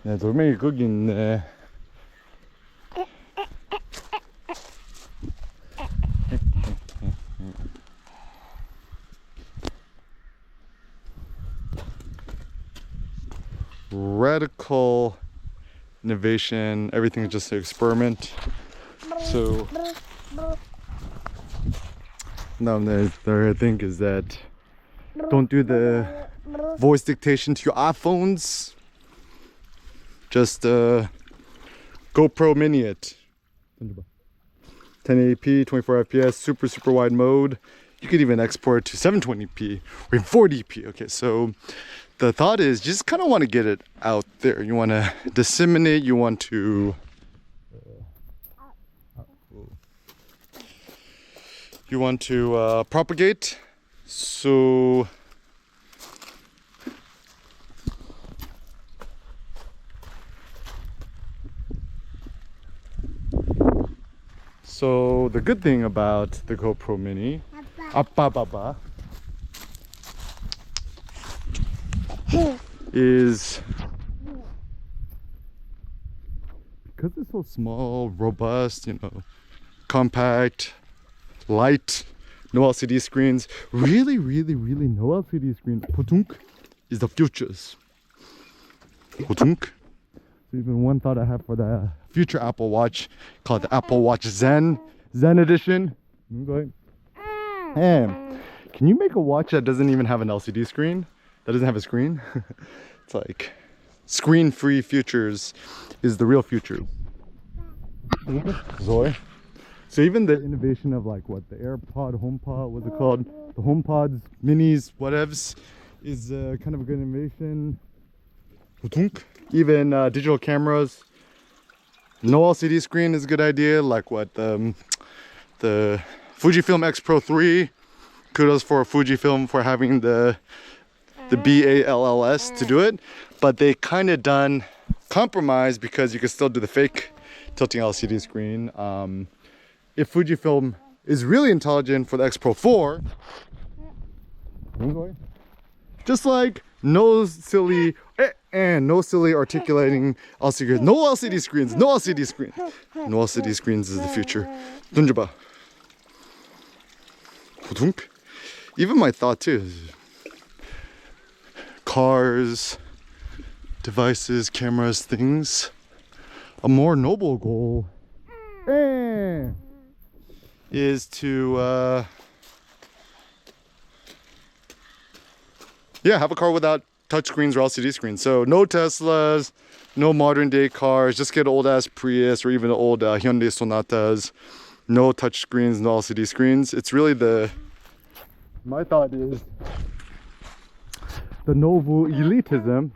네, 돌멩이 거기 있네. Radical innovation, everything is just an experiment. So now the third thing is that don't do the voice dictation to your iPhones. Just GoPro Mini it. 1080p, 24 FPS, super wide mode. You could even export to 720p or 40p. Okay, so the thought is you just kind of want to get it out there. You want to disseminate, you want to propagate. So the good thing about the GoPro Mini, Baba, is because it's so small, robust, compact, light, no LCD screens. Really no LCD screens. Podunk is the futures. Podunk. So even one thought I have for the future Apple Watch called the Apple Watch Zen Edition. Hey, can you make a watch that doesn't even have an LCD screen? That doesn't have a screen? It's like screen-free futures is the real future. Zoe. So even the innovation of like what the AirPod, HomePod, what's it called? The HomePods, Minis, whatevs, is kind of a good innovation. Even digital cameras. No LCD screen is a good idea. Like what the Fujifilm X Pro 3. Kudos for Fujifilm for having the BALLS to do it, but they kind of done compromise because you can still do the fake tilting LCD screen. If Fujifilm is really intelligent for the X Pro 4, just like no silly articulating LCD, no LCD screens, no LCD screen, no LCD screens is the future. 던져봐. Even my thought too is cars, devices, cameras, things. A more noble goal is to have a car without touchscreens or LCD screens. So no Teslas, no modern day cars, just get old ass Prius or even old Hyundai Sonatas. No touchscreens, no LCD screens. It's really my thought is the noble elitism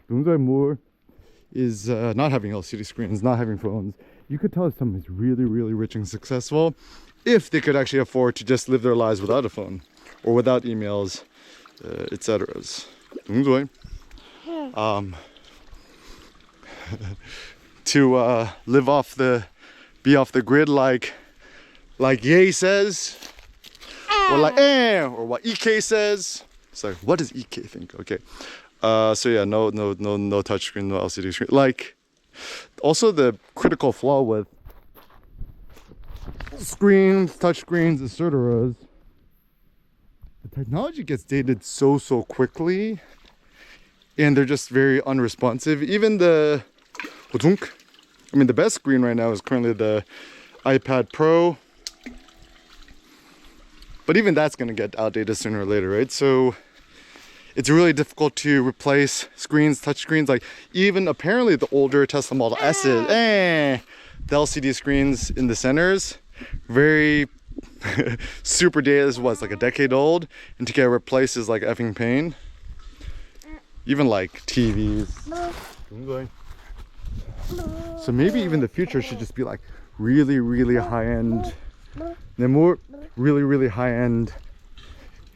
is not having LCD screens, not having phones. You could tell if someone's really rich and successful if they could actually afford to just live their lives without a phone or without emails, etc. To live be off the grid like Ye says, or or what EK says. Sorry, what does EK think? Okay. So yeah, no touchscreen, no LCD screen. Like, also the critical flaw with screens, touchscreens, etc. The technology gets dated so quickly, and they're just very unresponsive. Even the best screen right now is currently the iPad Pro. But even that's going to get outdated sooner or later, right? So it's really difficult to replace screens, touch screens. Like even apparently the older Tesla Model S's, the LCD screens in the centers, very super dated. This was like a decade old, and to get replaced is like effing pain. Even like TVs. So maybe even the future should just be like really high-end. Then more really high-end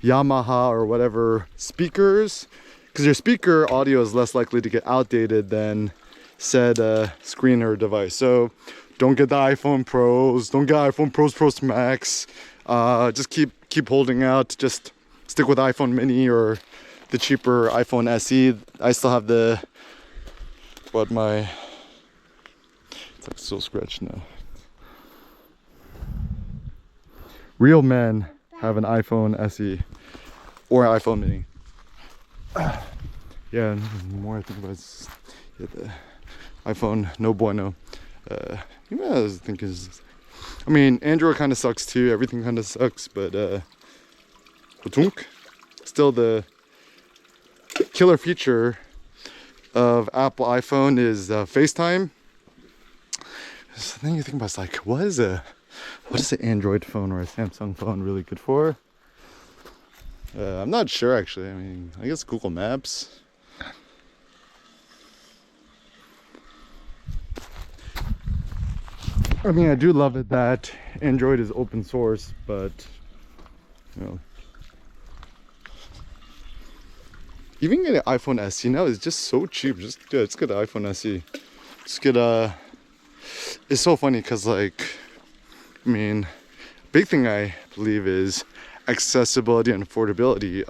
Yamaha or whatever speakers, because your speaker audio is less likely to get outdated than said screen or device. So don't get the iPhone Pros, don't get iPhone Pros, Pro Max. Just keep holding out. Just stick with iPhone Mini or the cheaper iPhone SE. I still have my It's like so scratched now. Real men have an iPhone SE or iPhone Mini. Yeah, the more I think about it, it's, yeah, the iPhone, no bueno. You know, I was thinking, I mean, Android kind of sucks too. Everything kind of sucks, but still the killer feature of Apple iPhone is FaceTime. So then you think about, it's like, what is an Android phone or a Samsung phone really good for? I'm not sure actually. I mean, I guess Google Maps. I mean, I do love it that Android is open source, but you know, even getting an iPhone SE now is just so cheap. Just yeah, let's get an iPhone SE. Just get a. It's so funny because, like, I mean, big thing I believe is accessibility and affordability.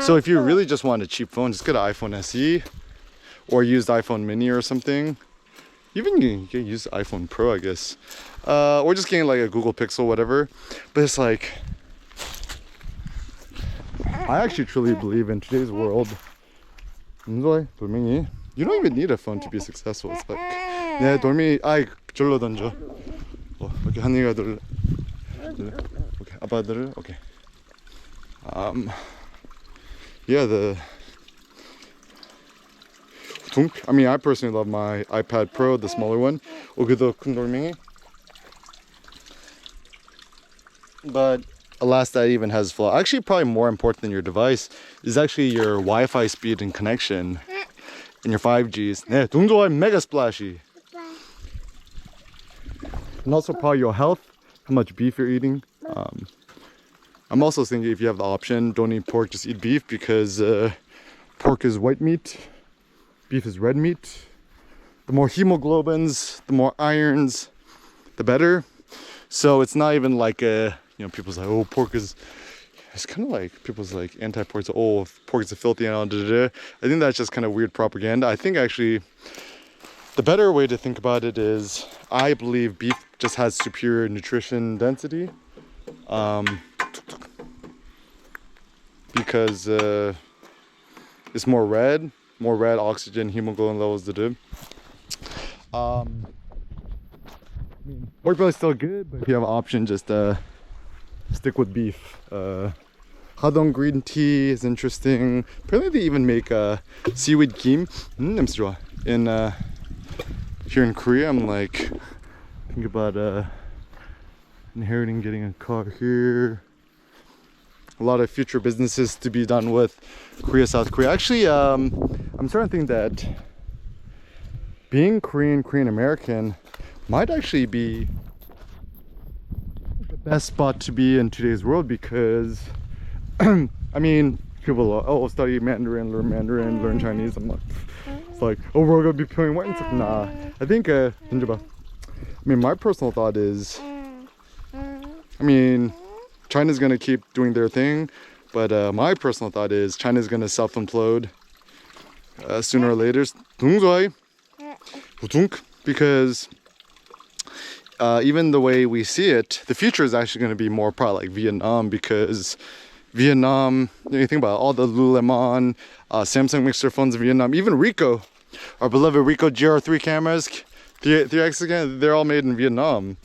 So if you really just want a cheap phone, just get an iPhone SE or use the iPhone Mini or something. Even you can use iPhone Pro, I guess, or just getting like a Google Pixel, whatever. But it's like, I actually truly believe in today's world, you don't even need a phone to be successful. It's like, 네, 돌멩이, 아이, 절로 던져. 오케이, 한이가 들래. 오케이, 아빠 들을. 오케이. Yeah, I mean, I personally love my iPad Pro, the smaller one. 더 큰 돌멩이. But alas, that even has flaw. Actually, probably more important than your device is actually your Wi-Fi speed and connection and your 5Gs. 네, 동조와 mega splashy. And also probably your health, how much beef you're eating. I'm also thinking if you have the option, don't eat pork, just eat beef, because pork is white meat, beef is red meat. The more hemoglobins, the more irons, the better. So it's not even like people's like, oh, pork is. It's kind of like people's like anti-pork. Oh, pork is a filthy animal. I think that's just kind of weird propaganda. I think actually the better way to think about it is, I believe beef just has superior nutrition density, because it's more red oxygen, hemoglobin levels to do. Pork belly is still good, but if you have an option, just stick with beef. Hadong green tea is interesting. Apparently they even make seaweed kim. 냄새 좋아. In here in Korea, I'm like, think about inheriting, getting a car here. A lot of future businesses to be done with Korea, South Korea. Actually, I'm starting to think that being Korean American might actually be the best spot to be in today's world, because I mean, people are, study Mandarin, learn Chinese. I'm like, it's like, oh, we're gonna be playing white. It's like, nah. I think I mean, my personal thought is, I mean, China's gonna keep doing their thing, but my personal thought is China's gonna self-implode sooner or later. Because even the way we see it, the future is actually going to be more probably like Vietnam, because Vietnam, you think about it, all the Lululemon, Samsung mixer phones in Vietnam, even Ricoh, our beloved Ricoh GR3 cameras, 3X again, they're all made in Vietnam.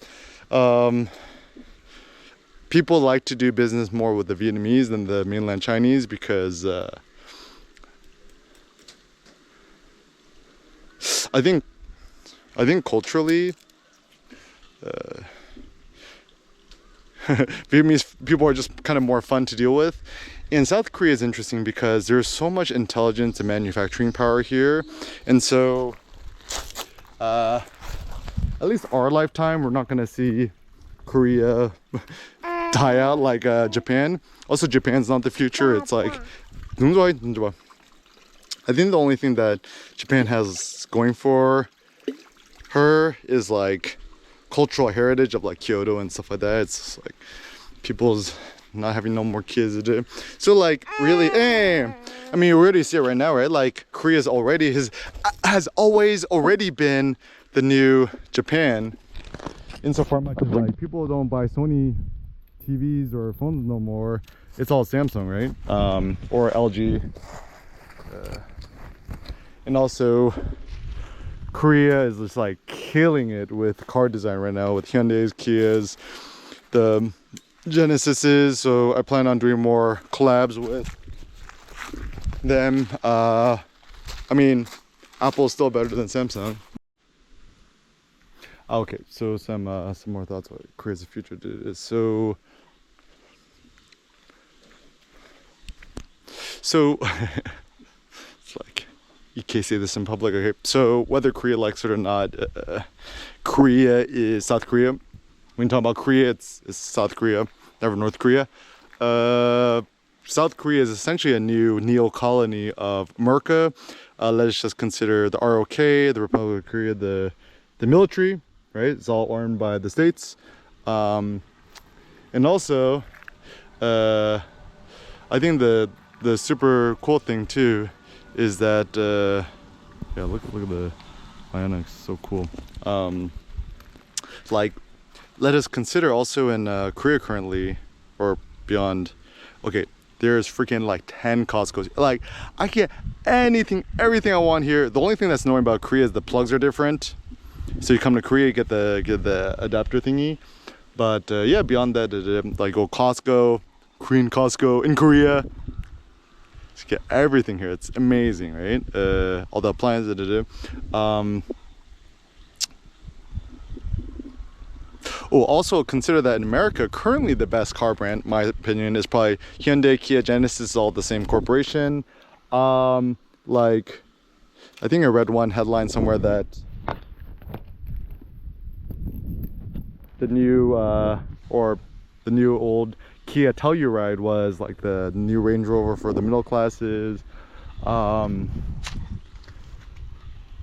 People like to do business more with the Vietnamese than the mainland Chinese, because I think culturally, Vietnamese people are just kind of more fun to deal with. And South Korea is interesting because there's so much intelligence and manufacturing power here. And so, at least our lifetime, we're not going to see Korea die out like Japan. Also, Japan's not the future. It's like, I think the only thing that Japan has going for her is like cultural heritage of like Kyoto and stuff like that. It's like people's not having no more kids to do. So like really, I mean, you already see it right now, right? Like Korea has always already been the new Japan, insofar much as like people don't buy Sony TVs or phones no more. It's all Samsung, right? Or LG. And also Korea is just like killing it with car design right now, with Hyundai's, Kias, the Genesises. So I plan on doing more collabs with them. I mean, Apple's still better than Samsung. Okay, so some more thoughts about Korea's future is so it's like you can't say this in public. Okay, so whether Korea likes it or not, Korea is South Korea. When you talk about Korea, it's South Korea, never North Korea. South Korea is essentially a new neo-colony of America. Let's just consider the ROK, the Republic of Korea, the military, right? It's all owned by the states. And also, I think the super cool thing too is that yeah, look at the Ionics, so cool. Like, let us consider also in Korea currently, or beyond, okay, there's freaking like 10 Costco's. Like, I can get everything I want here. The only thing that's annoying about Korea is the plugs are different. So you come to Korea, you get the adapter thingy. But yeah, beyond that, like go Costco, Korean Costco in Korea. Just get everything here. It's amazing, right? All the appliances. Oh, also consider that in America, currently the best car brand, my opinion, is probably Hyundai, Kia, Genesis, all the same corporation. Like, I think I read one headline somewhere that the new or the new old Kia Telluride was like the new Range Rover for the middle classes.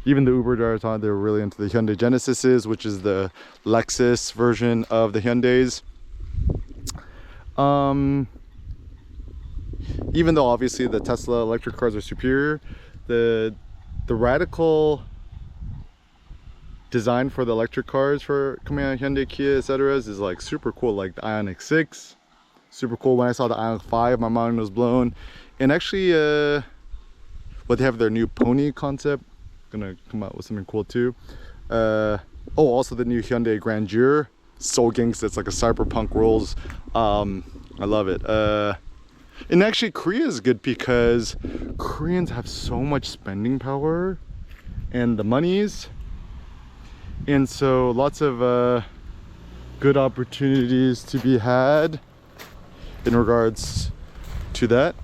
Even the Uber drivers on, they were really into the Hyundai Genesises, which is the Lexus version of the Hyundais. Even though obviously the Tesla electric cars are superior, the radical design for the electric cars for coming out of Hyundai, Kia, etc. is like super cool. Like the Ioniq 6, super cool. When I saw the Ioniq 5, my mind was blown. And actually, what they have their new Pony concept, gonna come out with something cool too. Oh, also the new Hyundai Grandeur, so gangsta. It's like a cyberpunk rolls. I love it. And actually Korea is good because Koreans have so much spending power and the monies, and so lots of good opportunities to be had in regards to that.